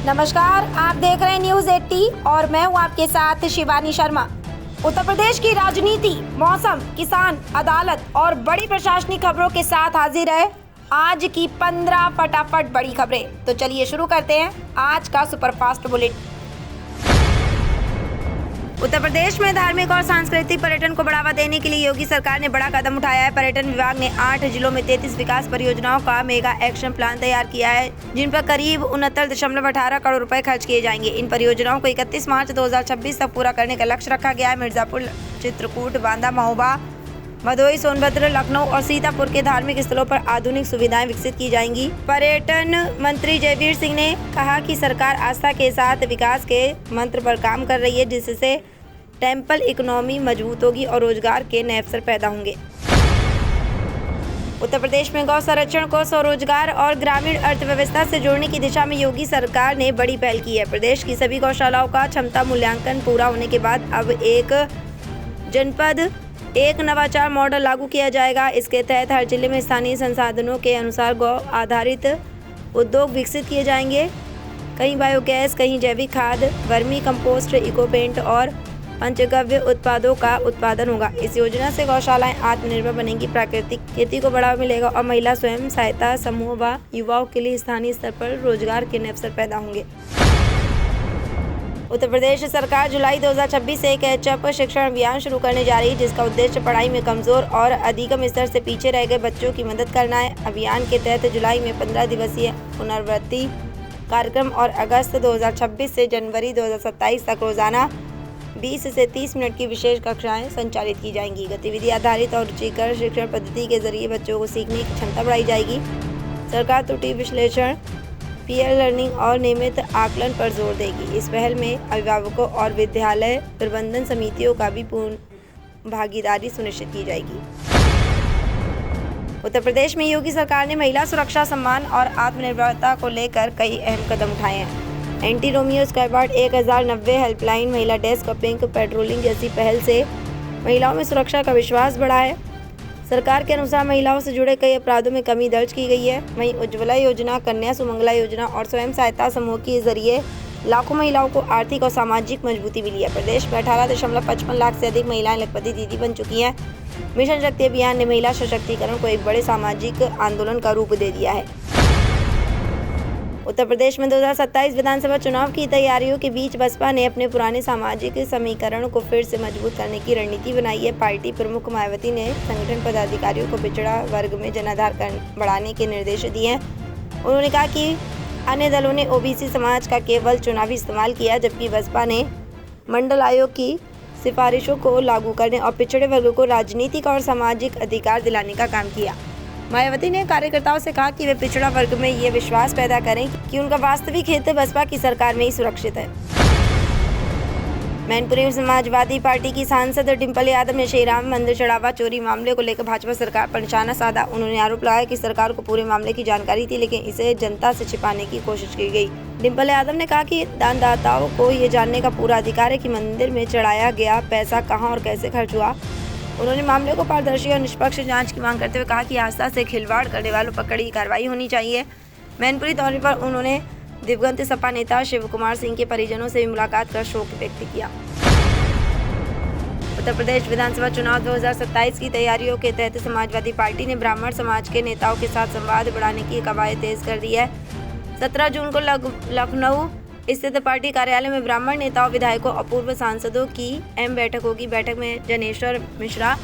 नमस्कार, आप देख रहे हैं न्यूज 80 और मैं हूं आपके साथ शिवानी शर्मा। उत्तर प्रदेश की राजनीति, मौसम, किसान, अदालत और बड़ी प्रशासनिक खबरों के साथ हाजिर है आज की 15 फटाफट बड़ी खबरें। तो चलिए शुरू करते हैं आज का सुपरफास्ट बुलेटिन। उत्तर प्रदेश में धार्मिक और सांस्कृतिक पर्यटन को बढ़ावा देने के लिए योगी सरकार ने बड़ा कदम उठाया है। पर्यटन विभाग ने 8 जिलों में 33 विकास परियोजनाओं का मेगा एक्शन प्लान तैयार किया है, जिन पर करीब 69.18 करोड़ रुपए खर्च किए जाएंगे। इन परियोजनाओं को 31 मार्च 2026 तक पूरा करने का लक्ष्य रखा गया है। मिर्जापुर, चित्रकूट, बांदा, महोबा, भदोही, सोनभद्र, लखनऊ और सीतापुर के धार्मिक स्थलों पर आधुनिक सुविधाएं विकसित की जाएंगी। पर्यटन मंत्री जयवीर सिंह ने कहा कि सरकार आस्था के साथ विकास के मंत्र पर काम कर रही है, जिससे टेम्पल इकोनॉमी मजबूत होगी और रोजगार के नए अवसर पैदा होंगे। उत्तर प्रदेश में गौ संरक्षण को स्वरोजगार और ग्रामीण अर्थव्यवस्था से जोड़ने की दिशा में योगी सरकार ने बड़ी पहल की है। प्रदेश की सभी गौशालाओं का क्षमता मूल्यांकन पूरा होने के बाद अब एक जनपद एक नवाचार मॉडल लागू किया जाएगा। इसके तहत हर जिले में स्थानीय संसाधनों के अनुसार गौ आधारित उद्योग विकसित किए जाएंगे। कहीं बायोगैस, कहीं जैविक खाद, वर्मी कंपोस्ट, इको पेंट और पंचगव्य उत्पादों का उत्पादन होगा। इस योजना से गौशालाएं आत्मनिर्भर बनेंगी, प्राकृतिक खेती को बढ़ावा मिलेगा और महिला स्वयं सहायता समूह व युवाओं के लिए स्थानीय स्तर पर रोजगार के नए अवसर पैदा होंगे। उत्तर प्रदेश सरकार जुलाई 2026 से एक कैचअप शिक्षण अभियान शुरू करने जा रही है, जिसका उद्देश्य पढ़ाई में कमजोर और अधिगम स्तर से पीछे रह गए बच्चों की मदद करना है। अभियान के तहत जुलाई में 15 दिवसीय पुनरावृत्ति कार्यक्रम और अगस्त 2026 से जनवरी 2027 तक रोजाना 20 से 30 मिनट की विशेष कक्षाएं संचालित की जाएंगी। गतिविधि आधारित और रुचिकर शिक्षण पद्धति के जरिए बच्चों को सीखने की क्षमता बढ़ाई जाएगी। सरकार त्रुटि विश्लेषण, पीयर लर्निंग और नियमित आकलन पर जोर देगी। इस पहल में अभिभावकों और विद्यालय प्रबंधन समितियों का भी पूर्ण भागीदारी सुनिश्चित की जाएगी। उत्तर प्रदेश में योगी सरकार ने महिला सुरक्षा, सम्मान और आत्मनिर्भरता को लेकर कई अहम कदम उठाए हैं। एंटी रोमियो स्क्वाड, 1090 हेल्पलाइन, महिला डेस्क, पिंक पेट्रोलिंग जैसी पहल से महिलाओं में सुरक्षा का विश्वास बढ़ा है। सरकार के अनुसार महिलाओं से जुड़े कई अपराधों में कमी दर्ज की गई है। वहीं उज्ज्वला योजना, कन्या सुमंगला योजना और स्वयं सहायता समूह के जरिए लाखों महिलाओं को आर्थिक और सामाजिक मजबूती मिली है। प्रदेश में 18.55 लाख से अधिक महिलाएं लखपति दीदी बन चुकी हैं। मिशन शक्ति अभियान ने महिला सशक्तिकरण को एक बड़े सामाजिक आंदोलन का रूप दे दिया है। उत्तर प्रदेश में 2027 विधानसभा चुनाव की तैयारियों के बीच बसपा ने अपने पुराने सामाजिक समीकरण को फिर से मजबूत करने की रणनीति बनाई है। पार्टी प्रमुख मायावती ने संगठन पदाधिकारियों को पिछड़ा वर्ग में जनाधार बढ़ाने के निर्देश दिए हैं। उन्होंने कहा कि अन्य दलों ने ओबीसी समाज का केवल चुनावी इस्तेमाल किया, जबकि बसपा ने मंडल आयोग की सिफारिशों को लागू करने और पिछड़े वर्ग को राजनीतिक और सामाजिक अधिकार दिलाने का काम किया। मायावती ने कार्यकर्ताओं से कहा कि वे पिछड़ा वर्ग में ये विश्वास पैदा करें कि उनका वास्तविक हित बसपा की सरकार में ही सुरक्षित है। मैनपुरी समाजवादी पार्टी की सांसद डिंपल यादव ने श्री राम मंदिर चढ़ावा चोरी मामले को लेकर भाजपा सरकार पर निशाना साधा। उन्होंने आरोप लगाया कि सरकार को पूरे मामले की जानकारी थी, लेकिन इसे जनता से छिपाने की कोशिश की गई। डिंपल यादव ने कहा कि दानदाताओं को ये जानने का पूरा अधिकार है कि मंदिर में चढ़ाया गया पैसा कहाँ और कैसे खर्च हुआ। उन्होंने मामले को पारदर्शी और निष्पक्ष जांच की मांग करते हुए कहा कि आस्था से खिलवाड़ करने वालों पर कड़ी कार्रवाई होनी चाहिए। मैनपुरी दौरे पर उन्होंने दिवंगत सपा नेता शिव कुमार सिंह के परिजनों से भी मुलाकात कर शोक व्यक्त किया। उत्तर प्रदेश विधानसभा चुनाव 2027 की तैयारियों के तहत समाजवादी पार्टी ने ब्राह्मण समाज के नेताओं के साथ संवाद बढ़ाने की कवायद तेज कर दी है। 17 जून को लखनऊ स्थित पार्टी कार्यालय में ब्राह्मण नेताओं, विधायकों और पूर्व सांसदों की अहम बैठक होगी। बैठक में जनेश्वर मिश्रा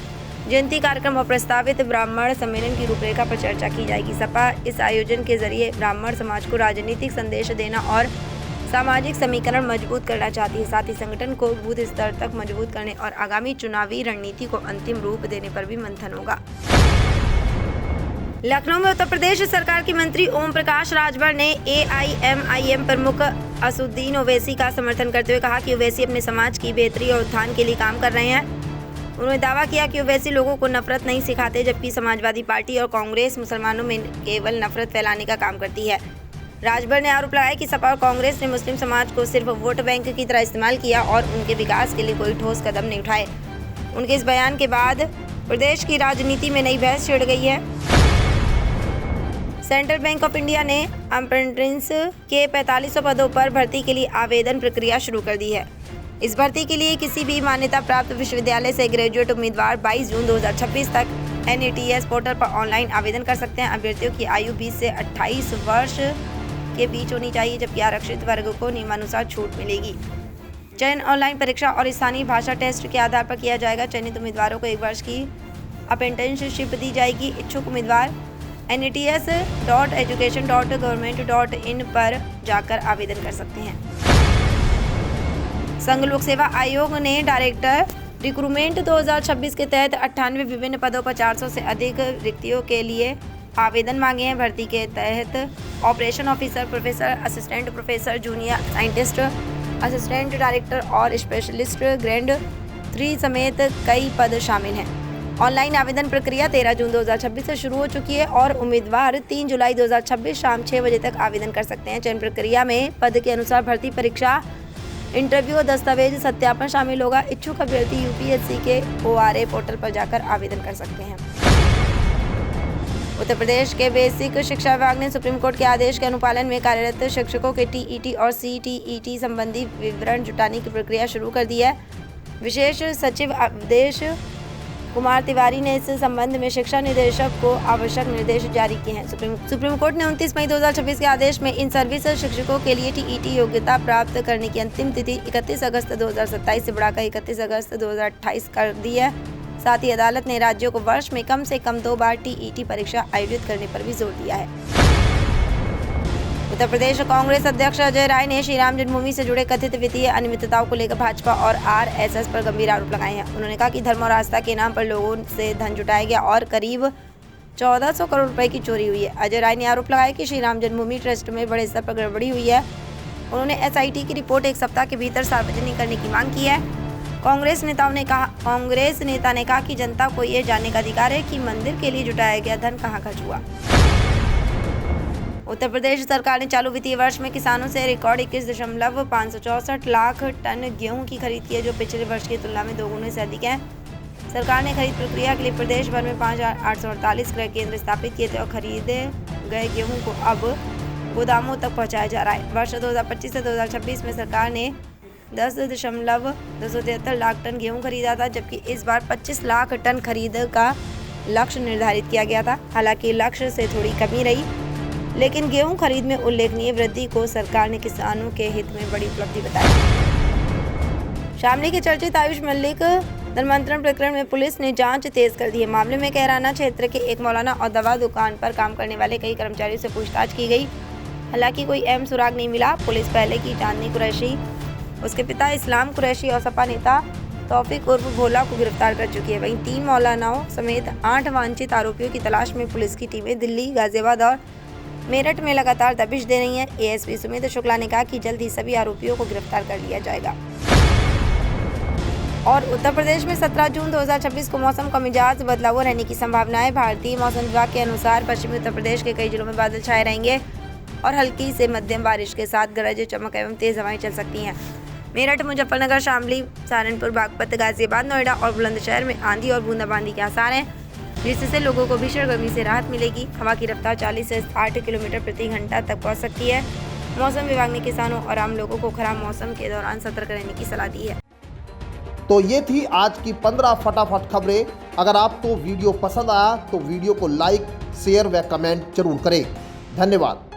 जयंती कार्यक्रम और प्रस्तावित ब्राह्मण सम्मेलन की रूपरेखा पर चर्चा की जाएगी। सपा इस आयोजन के जरिए ब्राह्मण समाज को राजनीतिक संदेश देना और सामाजिक समीकरण मजबूत करना चाहती है। साथ ही संगठन को बूथ स्तर तक मजबूत करने और आगामी चुनावी रणनीति को अंतिम रूप देने पर भी मंथन होगा। लखनऊ में उत्तर प्रदेश सरकार के मंत्री ओम प्रकाश राजभर ने AIMIM प्रमुख असुद्दीन ओवैसी का समर्थन करते हुए कहा कि ओवैसी अपने समाज की बेहतरी और उत्थान के लिए काम कर रहे हैं। उन्होंने दावा किया कि ओवैसी लोगों को नफरत नहीं सिखाते, जबकि समाजवादी पार्टी और कांग्रेस मुसलमानों में केवल नफरत फैलाने का काम करती है। राजभर ने आरोप लगाया कि सपा और कांग्रेस ने मुस्लिम समाज को सिर्फ वोट बैंक की तरह इस्तेमाल किया और उनके विकास के लिए कोई ठोस कदम नहीं उठाए। उनके इस बयान के बाद प्रदेश की राजनीति में नई बहस छिड़ गई है। सेंट्रल बैंक ऑफ इंडिया ने अप्रेंटिस के 4500 पदों पर भर्ती के लिए आवेदन प्रक्रिया शुरू कर दी है। इस भर्ती के लिए किसी भी मान्यता प्राप्त विश्वविद्यालय से ग्रेजुएट उम्मीदवार 22 जून 2026 तक NATS पोर्टल पर ऑनलाइन आवेदन कर सकते हैं। अभ्यर्थियों की आयु 20 से 28 वर्ष के बीच होनी चाहिए, जबकि आरक्षित वर्ग को नियमानुसार छूट मिलेगी। चयन ऑनलाइन परीक्षा और स्थानीय भाषा टेस्ट के आधार पर किया जाएगा। चयनित उम्मीदवारों को 1 वर्ष की अप्रेंटिसशिप दी जाएगी। इच्छुक उम्मीदवार nats.education.government.in पर जाकर आवेदन कर सकते हैं। संघ लोक सेवा आयोग ने डायरेक्टर रिक्रूटमेंट 2026 के तहत 98 विभिन्न पदों पर 400 से अधिक रिक्तियों के लिए आवेदन मांगे हैं। भर्ती के तहत operation officer, professor, assistant professor, junior scientist, assistant director और स्पेशलिस्ट ग्रेड 3 समेत कई पद शामिल हैं। ऑनलाइन आवेदन प्रक्रिया 13 जून 2026 से शुरू हो चुकी है और उम्मीदवार 3 जुलाई 2026 शाम 6 बजे तक आवेदन कर सकते हैं। चयन प्रक्रिया में पद के अनुसार भर्ती परीक्षा, इंटरव्यू और दस्तावेज सत्यापन शामिल होगा। इच्छुक अभ्यर्थी UPSC के ORA पोर्टल पर जाकर आवेदन कर सकते हैं। उत्तर प्रदेश के बेसिक शिक्षा विभाग ने सुप्रीम कोर्ट के आदेश के अनुपालन में कार्यरत शिक्षकों के TET और CTET संबंधी विवरण जुटाने की प्रक्रिया शुरू कर दी है। विशेष सचिव अवधेश कुमार तिवारी ने इस संबंध में शिक्षा निदेशक को आवश्यक निर्देश जारी किए हैं। सुप्रीम कोर्ट ने 29 मई 2026 के आदेश में इन सर्विस शिक्षकों के लिए TET योग्यता प्राप्त करने की अंतिम तिथि 31 अगस्त 2027 से बढ़ाकर 31 अगस्त 2028 कर दी है। साथ ही अदालत ने राज्यों को वर्ष में कम से कम 2 बार TET परीक्षा आयोजित करने पर भी जोर दिया है। उत्तर प्रदेश कांग्रेस अध्यक्ष अजय राय ने श्री राम जन्मभूमि से जुड़े कथित वित्तीय अनियमितताओं को लेकर भाजपा और RSS पर गंभीर आरोप लगाए हैं। उन्होंने कहा कि धर्म और आस्था के नाम पर लोगों से धन जुटाया गया और करीब 1400 करोड़ रुपए की चोरी हुई है। अजय राय ने आरोप लगाया कि श्री राम जन्मभूमि ट्रस्ट में बड़े स्तर पर गड़बड़ी हुई है। उन्होंने SIT की रिपोर्ट 1 सप्ताह के भीतर सार्वजनिक करने की मांग की है। कांग्रेस नेता ने कहा कि जनता को ये जानने का अधिकार है कि मंदिर के लिए जुटाया गया धन कहाँ खर्च हुआ। उत्तर प्रदेश सरकार ने चालू वित्तीय वर्ष में किसानों से रिकॉर्ड 21.564 लाख टन गेहूं की खरीद की है, जो पिछले वर्ष की तुलना में 2 गुने से अधिक है। सरकार ने खरीद प्रक्रिया के लिए प्रदेश भर में 5848 क्रय केंद्र स्थापित किए थे और खरीदे गए गेहूं को अब गोदामों तक पहुंचाया जा रहा है। वर्ष 2025 से 2026 में सरकार ने 10.273 लाख टन गेहूं खरीदा था, जबकि इस बार 25 लाख टन खरीद का लक्ष्य निर्धारित किया गया था। हालांकि लक्ष्य से थोड़ी कमी रही, लेकिन गेहूं खरीद में उल्लेखनीय वृद्धि को सरकार ने किसानों के हित में बड़ी उपलब्धि बताई। शामली के चर्चित आयुष मलिक धर्मांतरण प्रकरण में पुलिस ने जांच तेज कर दी है। मामले में कैराना क्षेत्र के एक मौलाना और दवा दुकान पर काम करने वाले कई कर्मचारियों से पूछताछ की गई। हालांकि कोई अहम सुराग नहीं मिला। पुलिस पहले की चांदनी कुरैशी, उसके पिता इस्लाम कुरैशी और सपा नेता तौफीक उर्फ भोला को गिरफ्तार कर चुकी है। वहीं 3 मौलानाओं समेत 8 वांछित आरोपियों की तलाश में पुलिस की टीमें दिल्ली, गाजियाबाद और मेरठ में लगातार दबिश दे रही हैं। ASP सुमित शुक्ला ने कहा कि जल्द ही सभी आरोपियों को गिरफ्तार कर लिया जाएगा। और उत्तर प्रदेश में 17 जून 2026 को मौसम का मिजाज बदला हुआ रहने की संभावना है। भारतीय मौसम विभाग के अनुसार पश्चिमी उत्तर प्रदेश के कई जिलों में बादल छाए रहेंगे और हल्की से मध्यम बारिश के साथ गरज चमक एवं तेज हवाएं चल सकती हैं। मेरठ, मुजफ्फरनगर, शामली, सहारनपुर, बागपत, गाजियाबाद, नोएडा और बुलंदशहर में आंधी और बूंदाबांदी के आसार हैं, जिससे लोगों को भीषण गर्मी से राहत मिलेगी। हवा की रफ्तार 40 से 60 किलोमीटर प्रति घंटा तक पहुंच सकती है। मौसम विभाग ने किसानों और आम लोगों को खराब मौसम के दौरान सतर्क रहने की सलाह दी है। तो ये थी आज की 15 फटाफट खबरें। अगर आपको वीडियो पसंद आया तो वीडियो को लाइक, शेयर व कमेंट जरूर करें। धन्यवाद।